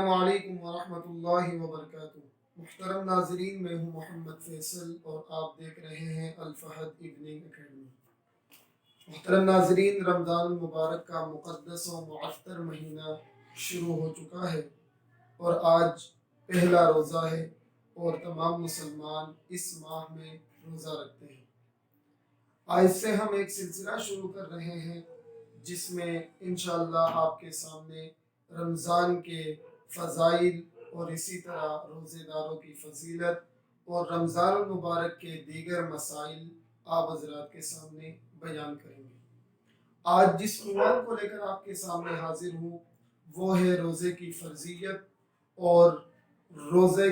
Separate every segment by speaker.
Speaker 1: السلام علیکم ورحمۃ اللہ وبرکاتہ۔ محترم ناظرین، میں ہوں محمد فیصل اور آپ دیکھ رہے ہیں الفہد ایوننگ اکیڈمی۔ محترم ناظرین، رمضان المبارک کا مقدس و معطر مہینہ شروع ہو چکا ہے اور آج پہلا روزہ ہے اور تمام مسلمان اس ماہ میں روزہ رکھتے ہیں۔ آج سے ہم ایک سلسلہ شروع کر رہے ہیں جس میں انشاءاللہ آپ کے سامنے رمضان کے فضائل اور اسی طرح روزے داروں کی فضیلت اور رمضان المبارک کے دیگر مسائل آپ حضرات کے سامنے بیان کریں گے۔ آج جس عنوان کو لے کر آپ کے سامنے حاضر ہوں وہ ہے روزے کی فرضیت اور روزے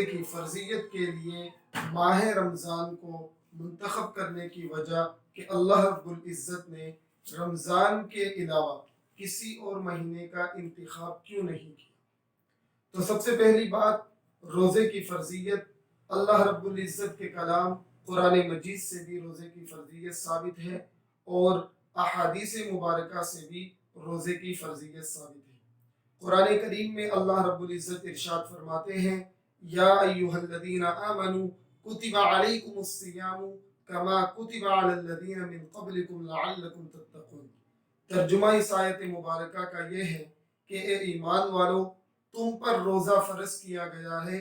Speaker 1: کی فرضیت کے لیے ماہ رمضان کو منتخب کرنے کی وجہ کہ اللہ رب العزت نے رمضان کے علاوہ کسی اور مہینے کا انتخاب کیوں نہیں کیا۔ تو سب سے پہلی بات، روزے کی فرضیت، اللہ رب العزت کے کلام قرآن مجید سے بھی روزے کی فرضیت ثابت ہے اور احادیث مبارکہ سے بھی روزے کی فرضیت ثابت ہے۔ قرآن کریم میں اللہ رب العزت ارشاد فرماتے ہیں، یا ایھا الذین آمنوا کتب علیکم الصیام کما کتب علی الذین من قبلکم لعلکم تتقون۔ ترجمہ اس آیت مبارکہ کا یہ ہے کہ اے ایمان والو، تم پر روزہ فرض کیا گیا ہے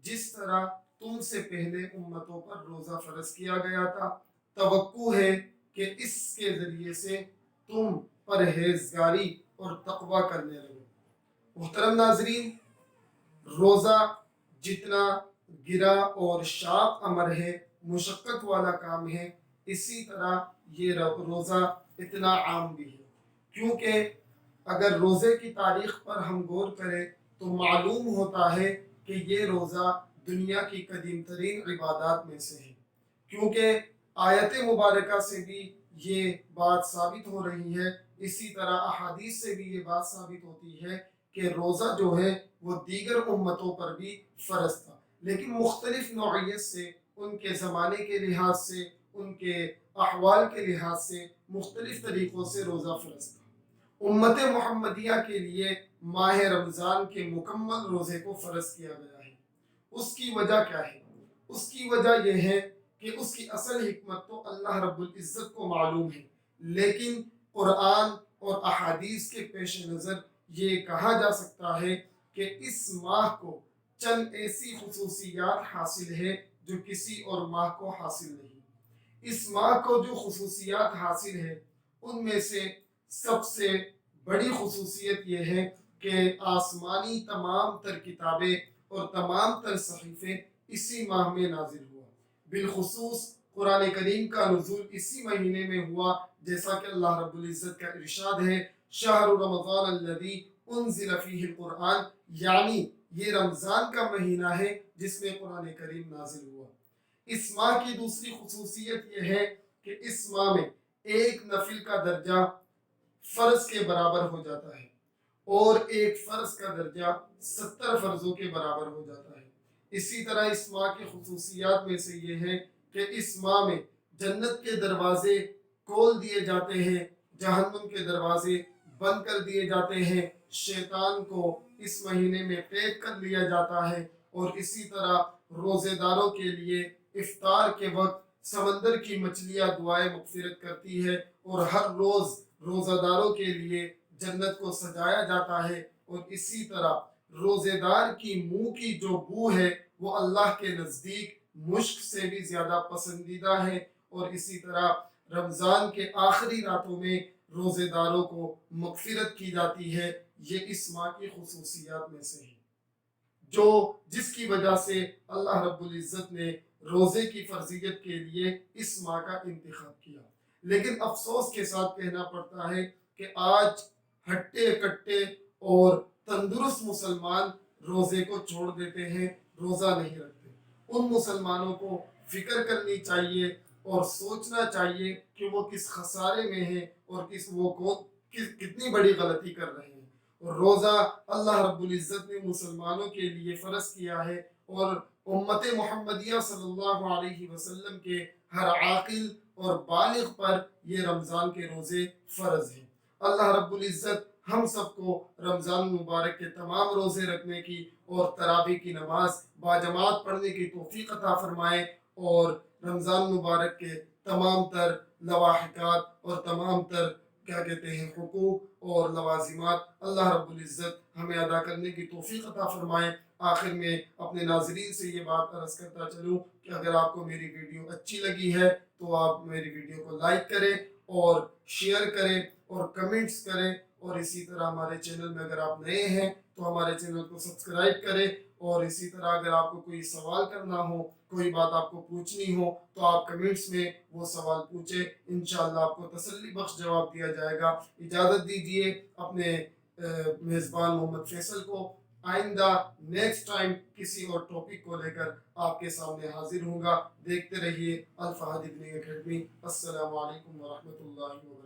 Speaker 1: جس طرح تم سے پہلے امتوں پر روزہ فرض کیا گیا تھا، توقع ہے کہ اس کے ذریعے سے تم پرہیزگاری اور تقوی کرنے لگو۔ محترم ناظرین، روزہ جتنا گرا اور شاق امر ہے، مشقت والا کام ہے، اسی طرح یہ روزہ اتنا عام بھی ہے، کیونکہ اگر روزے کی تاریخ پر ہم غور کریں تو معلوم ہوتا ہے کہ یہ روزہ دنیا کی قدیم ترین عبادات میں سے ہے، کیونکہ آیت مبارکہ سے بھی یہ بات ثابت ہو رہی ہے، اسی طرح احادیث سے بھی یہ بات ثابت ہوتی ہے کہ روزہ جو ہے وہ دیگر امتوں پر بھی فرض تھا، لیکن مختلف نوعیت سے، ان کے زمانے کے لحاظ سے، ان کے احوال کے لحاظ سے مختلف طریقوں سے روزہ فرض تھا۔ امت محمدیہ کے لیے ماہ رمضان کے مکمل روزے کو فرض کیا گیا ہے۔ اس کی وجہ کیا ہے؟ اس کی وجہ یہ ہے کہ اس کی اصل حکمت تو اللہ رب العزت کو معلوم ہے، لیکن قرآن اور احادیث کے پیش نظر یہ کہا جا سکتا ہے کہ اس ماہ کو چند ایسی خصوصیات حاصل ہے جو کسی اور ماہ کو حاصل نہیں۔ اس ماہ کو جو خصوصیات حاصل ہے ان میں سے سب سے بڑی خصوصیت یہ ہے کہ آسمانی تمام تر کتابیں اور تمام تر صحیفے اسی ماہ میں نازل ہوا۔ بالخصوص قرآن کریم کا نزول اسی مہینے میں ہوا، جیسا کہ اللہ رب العزت کا ارشاد ہے، شہر رمضان الذی انزل فیہ القرآن، یعنی یہ رمضان کا مہینہ ہے جس میں قرآن کریم نازل ہوا۔ اس ماہ کی دوسری خصوصیت یہ ہے کہ اس ماہ میں ایک نفل کا درجہ فرض کے برابر ہو جاتا ہے اور ایک فرض کا درجہ 70 فرضوں کے برابر ہو جاتا ہے۔ اسی طرح اس ماہ کی خصوصیات میں سے یہ ہے کہ اس ماہ میں جنت کے دروازے کھول دیے جاتے ہیں، جہنم کے دروازے بند کر دیے جاتے ہیں، شیطان کو اس مہینے میں قید کر لیا جاتا ہے، اور اسی طرح روزے داروں کے لیے افطار کے وقت سمندر کی مچھلیاں دعائیں مغفرت کرتی ہے، اور ہر روز روزہ داروں کے لیے جنت کو سجایا جاتا ہے، اور اسی طرح روزے دار کی منہ کی جو بو ہے وہ اللہ کے نزدیک مشک سے بھی زیادہ پسندیدہ ہے، اور اسی طرح رمضان کے آخری راتوں میں روزے داروں کو مغفرت کی جاتی ہے۔ یہ اس ماہ کی خصوصیات میں سے ہے جس کی وجہ سے اللہ رب العزت نے روزے کی فرضیت کے لیے اس ماہ کا انتخاب کیا۔ لیکن افسوس کے ساتھ کہنا پڑتا ہے کہ آج ہٹے کٹے اور تندرست مسلمان روزے کو چھوڑ دیتے ہیں، روزہ نہیں رکھتے۔ ان مسلمانوں کو فکر کرنی چاہیے اور سوچنا چاہیے کہ وہ کس خسارے میں ہیں اور کتنی بڑی غلطی کر رہے ہیں۔ روزہ اللہ رب العزت نے مسلمانوں کے لیے فرض کیا ہے، اور امت محمدیہ صلی اللہ علیہ وسلم کے ہر عاقل اور بالغ پر یہ رمضان کے روزے فرض ہیں۔ اللہ رب العزت ہم سب کو رمضان مبارک کے تمام روزے رکھنے کی اور تراویح کی نماز باجماعت پڑھنے کی توفیق عطا فرمائے، اور رمضان مبارک کے تمام تر لواحقات اور تمام تر کیا کہتے ہیں حقوق اور لوازمات اللہ رب العزت ہمیں ادا کرنے کی توفیق عطا فرمائے۔ آخر میں اپنے ناظرین سے یہ بات عرض کرتا چلوں کہ اگر آپ کو میری ویڈیو اچھی لگی ہے تو آپ میری ویڈیو کو لائک کریں اور شیئر کریں اور کمنٹس کریں، اور اسی طرح ہمارے چینل میں اگر آپ نئے ہیں تو ہمارے چینل کو سبسکرائب کریں، اور اسی طرح اگر آپ کو کوئی سوال کرنا ہو، کوئی بات آپ کو پوچھنی ہو تو آپ کمنٹس میں وہ سوال پوچھیں، انشاءاللہ آپ کو تسلی بخش جواب دیا جائے گا۔ اجازت دیجیے اپنے میزبان محمد فیصل کو، آئندہ نیکسٹ ٹائم کسی اور ٹاپک کو لے کر آپ کے سامنے حاضر ہوں گا۔ دیکھتے رہیے الفہد ابن اکیڈمی۔ السلام علیکم ورحمۃ اللہ وبرکاتہ۔